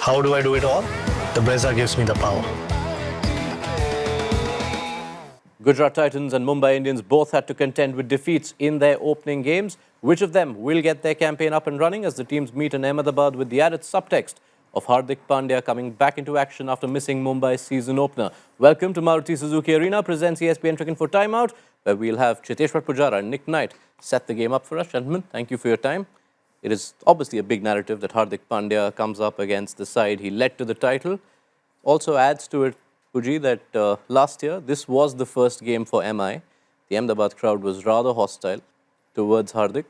How do I do it all? The Brezza gives me the power. Gujarat Titans and Mumbai Indians both had to contend with defeats in their opening games. Which of them will get their campaign up and running as the teams meet in Ahmedabad with the added subtext of Hardik Pandya coming back into action after missing Mumbai's season opener? Welcome to Maruti Suzuki Arena, presents ESPN Cricinfo Timeout, where we'll have Cheteshwar, Pujara and Nick Knight set the game up for us. Gentlemen, thank you for your time. It is obviously a big narrative that Hardik Pandya comes up against the side he led to the title. Also adds to it, Puji, that last year, this was the first game for MI. The Ahmedabad crowd was rather hostile towards Hardik.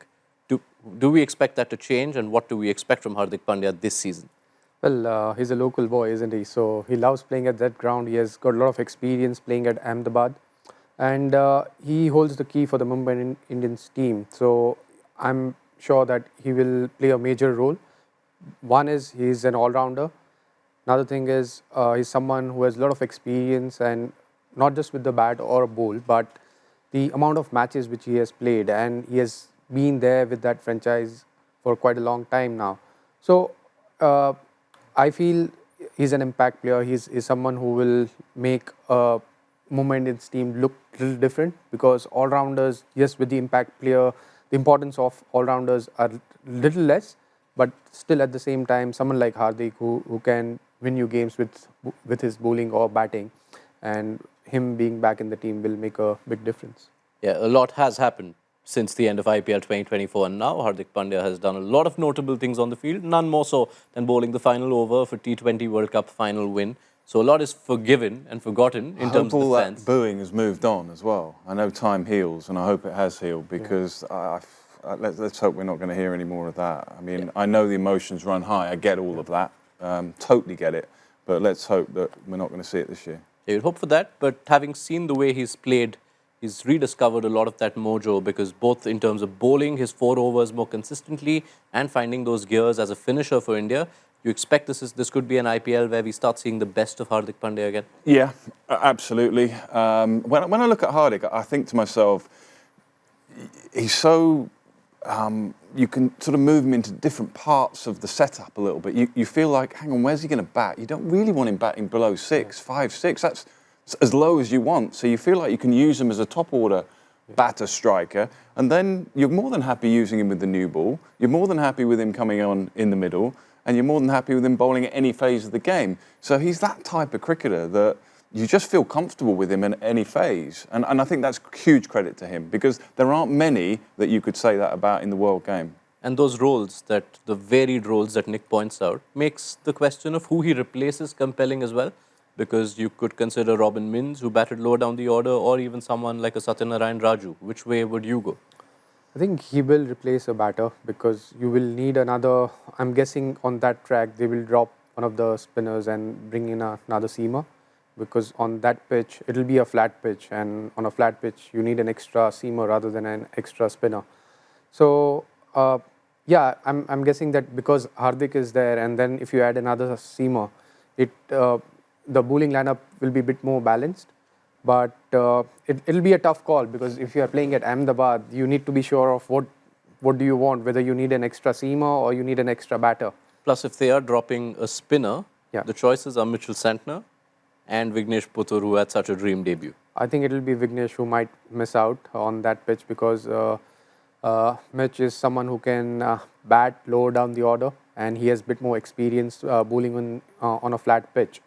Do we expect that to change, and what do we expect from Hardik Pandya this season? Well, he's a local boy, isn't he? So he loves playing at that ground. He has got a lot of experience playing at Ahmedabad. And he holds the key for the Mumbai Indians team. So I'm sure that he will play a major role. One is he's an all-rounder. Another thing is he's someone who has a lot of experience, and not just with the bat or a ball, but the amount of matches which he has played, and he has been there with that franchise for quite a long time now. So I feel he's an impact player. He's someone who will make a Mumbai Indians team look a little different, because all-rounders, yes, with the impact player, the importance of all-rounders are a little less, but still at the same time, someone like Hardik who can win you games with his bowling or batting, and him being back in the team will make a big difference. Yeah, a lot has happened since the end of IPL 2024, and now Hardik Pandya has done a lot of notable things on the field, none more so than bowling the final over for T20 World Cup final win. So a lot is forgiven and forgotten in terms of the fans. That booing has moved on as well. I know time heals, and I hope it has healed, because let's hope we're not going to hear any more of that. I mean, I know the emotions run high. I get all of that. Totally get it. But let's hope that we're not going to see it this year. Yeah, you'd hope for that. But having seen the way he's played, he's rediscovered a lot of that mojo, because both in terms of bowling his 4 overs more consistently and finding those gears as a finisher for India, you expect this could be an IPL where we start seeing the best of Hardik Pandya again? Yeah, absolutely. When I look at Hardik, I think to myself, he's so... you can sort of move him into different parts of the setup a little bit. You feel like, hang on, where's he going to bat? You don't really want him batting below 6, 5, 6. That's as low as you want. So you feel like you can use him as a top order batter striker, and then you're more than happy using him with the new ball. You're more than happy with him coming on in the middle, and you're more than happy with him bowling at any phase of the game. So he's that type of cricketer that you just feel comfortable with him in any phase. And I think that's huge credit to him, because there aren't many that you could say that about in the world game. And those roles, the varied roles that Nick points out, makes the question of who he replaces compelling as well. Because you could consider Robin Minns, who batted lower down the order, or even someone like a Satyanarayan Raju. Which way would you go? I think he will replace a batter, because you will need another. I'm guessing on that track they will drop one of the spinners and bring in another seamer, because on that pitch it'll be a flat pitch, and on a flat pitch you need an extra seamer rather than an extra spinner. So yeah, I'm guessing that because Hardik is there, and then if you add another seamer, the bowling lineup will be a bit more balanced. But it'll be a tough call, because if you are playing at Ahmedabad, you need to be sure of what do you want, whether you need an extra seamer or you need an extra batter. Plus, if they are dropping a spinner, the choices are Mitchell Santner and Vignesh Puttur, who had such a dream debut. I think it'll be Vignesh who might miss out on that pitch, because Mitch is someone who can bat lower down the order, and he has a bit more experience bowling on a flat pitch.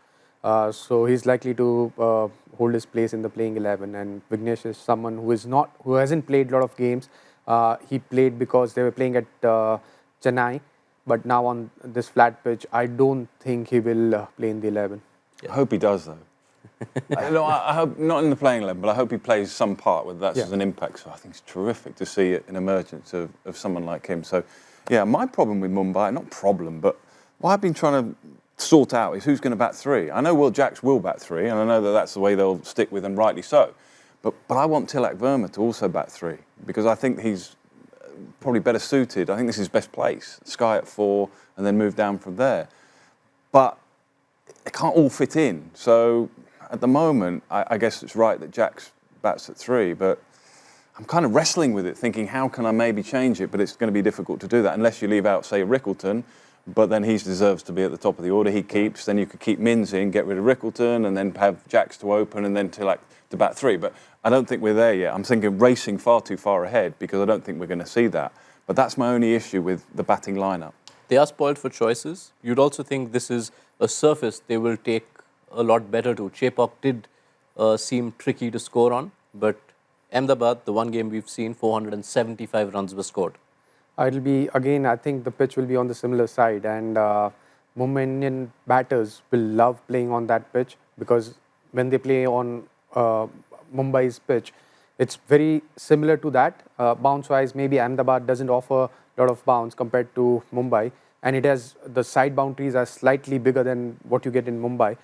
So he's likely to hold his place in the playing 11, and Vignesh is someone who hasn't played a lot of games. He played because they were playing at Chennai, but now on this flat pitch, I don't think he will play in the 11. I hope he does, though. I hope not in the playing 11, but I hope he plays some part, whether that's as an impact. So I think it's terrific to see an emergence of someone like him. So yeah, my problem with Mumbai, not problem, but what I've been trying to sort out is who's going to bat 3. I know Will Jacks will bat 3, and I know that that's the way they'll stick with, and rightly so. But I want Tilak Verma to also bat 3, because I think he's probably better suited. I think this is his best place. Sky at 4, and then move down from there. But it can't all fit in. So at the moment, I guess it's right that Jacks bats at 3, but I'm kind of wrestling with it, thinking how can I maybe change it, but it's going to be difficult to do that unless you leave out, say, Rickleton, but then he deserves to be at the top of the order. He keeps, then you could keep Mins in, get rid of Rickleton, and then have Jacks to open, and then to bat three. But I don't think we're there yet. I'm thinking racing far too far ahead because I don't think we're going to see that. But that's my only issue with the batting lineup. They are spoiled for choices. You'd also think this is a surface they will take a lot better to. Chepauk did seem tricky to score on, but Ahmedabad, the one game we've seen, 475 runs were scored. It'll be, again, I think the pitch will be on the similar side, and Mumbai Indian batters will love playing on that pitch because when they play on Mumbai's pitch, it's very similar to that. Bounce-wise, maybe Ahmedabad doesn't offer a lot of bounce compared to Mumbai, and it has the side boundaries are slightly bigger than what you get in Mumbai,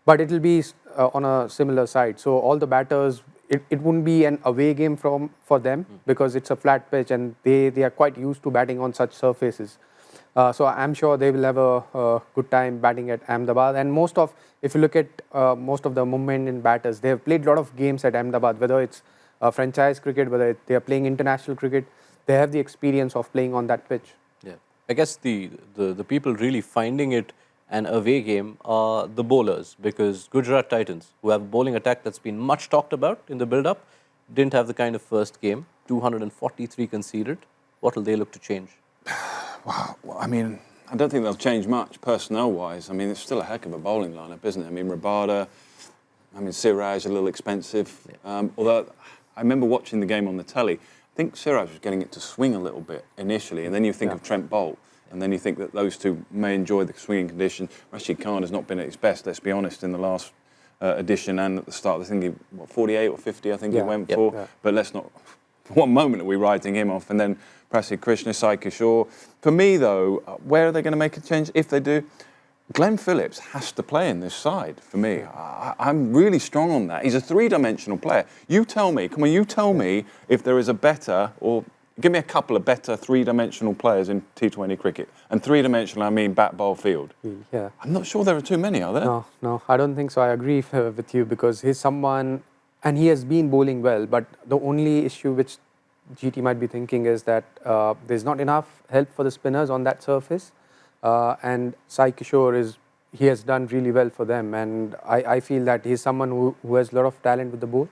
but it will be on a similar side. So all the batters, it wouldn't be an away game for them because it's a flat pitch and they are quite used to batting on such surfaces. So I'm sure they will have a good time batting at Ahmedabad. And if you look at most of the Mumbai Indian batters, they have played a lot of games at Ahmedabad, whether it's franchise cricket, whether they are playing international cricket, they have the experience of playing on that pitch. Yeah, I guess the people really finding it an away game are the bowlers, because Gujarat Titans, who have a bowling attack that's been much talked about in the build-up, didn't have the kind of first game, 243 conceded. What will they look to change? Wow, I mean, I don't think they'll change much personnel-wise. I mean, it's still a heck of a bowling lineup, isn't it? I mean, Rabada, Siraj a little expensive. Yeah. Although I remember watching the game on the telly, I think Siraj was getting it to swing a little bit initially, and then you think of Trent Boult, and then you think that those two may enjoy the swinging condition. Rashid Khan has not been at his best, let's be honest, in the last edition and at the start. I think he, 48 or 50, I think he went for. Yeah. But let's not, for one moment are we writing him off. And then Prasidh Krishna, Sai Kishore. For me, though, where are they going to make a change? If they do, Glenn Phillips has to play in this side for me. I'm really strong on that. He's a three-dimensional player. You tell me, come on, you tell me if there is a better, or give me a couple of better three-dimensional players in T20 cricket. And three-dimensional, I mean bat, bowl, field. Yeah. I'm not sure there are too many, are there? No, I don't think so. I agree with you because he's someone, and he has been bowling well, but the only issue which GT might be thinking is that there's not enough help for the spinners on that surface. And Sai Kishore he has done really well for them, and I feel that he's someone who has a lot of talent with the ball.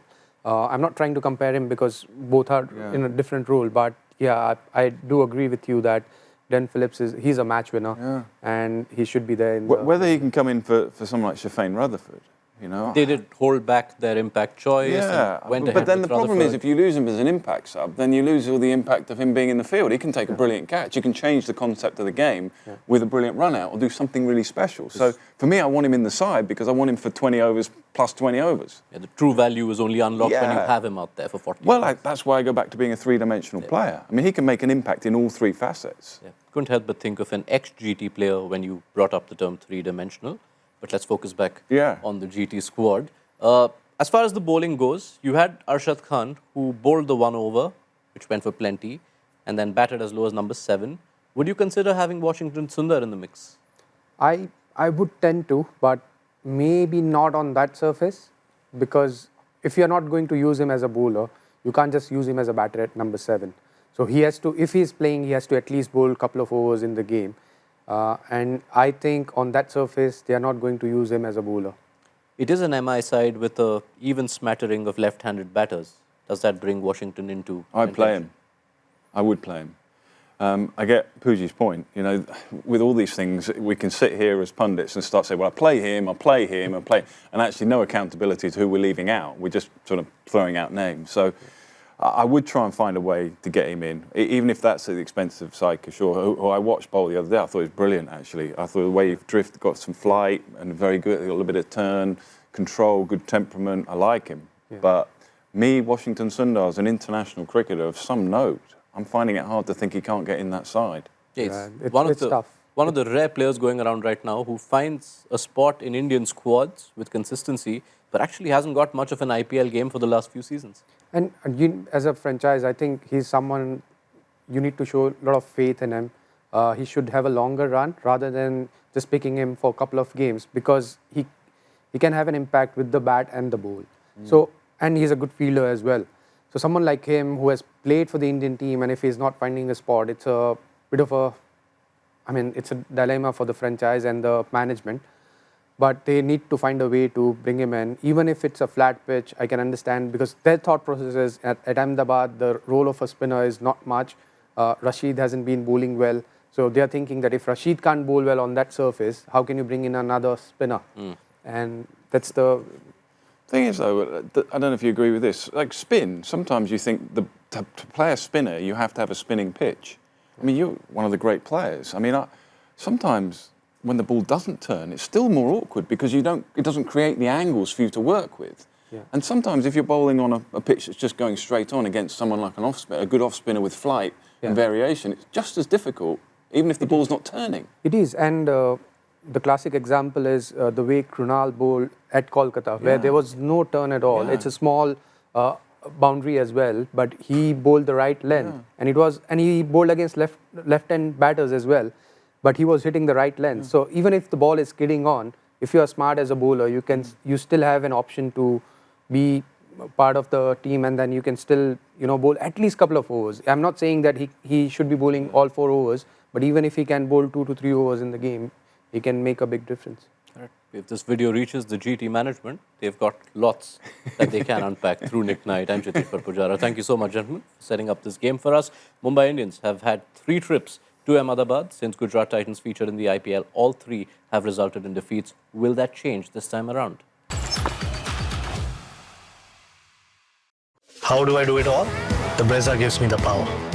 I'm not trying to compare him because both are in a different role, but yeah, I do agree with you that Glenn Phillips he's a match winner, and he should be there. Whether he can come in for someone like Shafane Rutherford. You know, they did hold back their impact choice. Yeah, and went ahead but then the problem Rutherford. is if you lose him as an impact sub, then you lose all the impact of him being in the field. He can take a brilliant catch. You can change the concept of the game with a brilliant run out or do something really special. So for me, I want him in the side because I want him for 20 overs plus 20 overs. Yeah, the true value is only unlocked when you have him out there for 40 Well, that's why I go back to being a three-dimensional player. I mean, he can make an impact in all three facets. Yeah. Couldn't help but think of an ex-GT player when you brought up the term three-dimensional. But let's focus back on the GT squad. As far as the bowling goes, you had Arshad Khan, who bowled the one over, which went for plenty, and then batted as low as number 7. Would you consider having Washington Sundar in the mix? I would tend to, but maybe not on that surface, because if you're not going to use him as a bowler, you can't just use him as a batter at number 7. So he has to, if he's playing, he has to at least bowl a couple of overs in the game. And I think on that surface, they are not going to use him as a bowler. It is an MI side with an even smattering of left-handed batters. Does that bring Washington into I'd play him. I would play him. I get Pooji's point. You know, with all these things, we can sit here as pundits and start saying, well, I play him, I play him, I play... And actually no accountability to who we're leaving out. We're just sort of throwing out names. So I would try and find a way to get him in, even if that's at the expense of Sai Kishore, who I watched bowl the other day. I thought he was brilliant, actually. I thought the way he drifted, got some flight, and very good, a little bit of turn, control, good temperament. I like him. Yeah. But me, Washington Sundar, as an international cricketer of some note, I'm finding it hard to think he can't get in that side. Yes, it's tough. One of the rare players going around right now who finds a spot in Indian squads with consistency, but actually hasn't got much of an IPL game for the last few seasons. And you, as a franchise, I think he's someone you need to show a lot of faith in him. He should have a longer run rather than just picking him for a couple of games, because he can have an impact with the bat and the ball. So, and he's a good fielder as well. So someone like him who has played for the Indian team, and if he's not finding a spot, it's a bit of a I mean, it's a dilemma for the franchise and the management. But they need to find a way to bring him in. Even if it's a flat pitch, I can understand, because their thought process is at Ahmedabad, the role of a spinner is not much. Rashid hasn't been bowling well. So they are thinking that if Rashid can't bowl well on that surface, how can you bring in another spinner? And that's the Thing is, though, I don't know if you agree with this. Like spin, sometimes you think to play a spinner, you have to have a spinning pitch. I mean, you're one of the great players. I mean, sometimes when the ball doesn't turn, it's still more awkward because it doesn't create the angles for you to work with. Yeah. And sometimes if you're bowling on a pitch that's just going straight on against someone like an off-spinner, a good off-spinner with flight and variation, it's just as difficult, even if the ball's not turning. It is, and the classic example is the way Krunal bowled at Kolkata, where there was no turn at all. It's a small boundary as well, but he bowled the right length, and he bowled against left-hand batters as well, but he was hitting the right length. So even if the ball is skidding on, if you are smart as a bowler, you still have an option to be part of the team, and then you can still bowl at least a couple of overs. I'm not saying that he should be bowling all 4 overs, but even if he can bowl 2 to 3 overs in the game, he can make a big difference. Right. If this video reaches the GT management, they've got lots that they can unpack through Nick Knight and Cheteshwar Pujara. Thank you so much, gentlemen, for setting up this game for us. Mumbai Indians have had 3 trips to Ahmedabad since Gujarat Titans featured in the IPL. All 3 have resulted in defeats. Will that change this time around? How do I do it all? The Brezza gives me the power.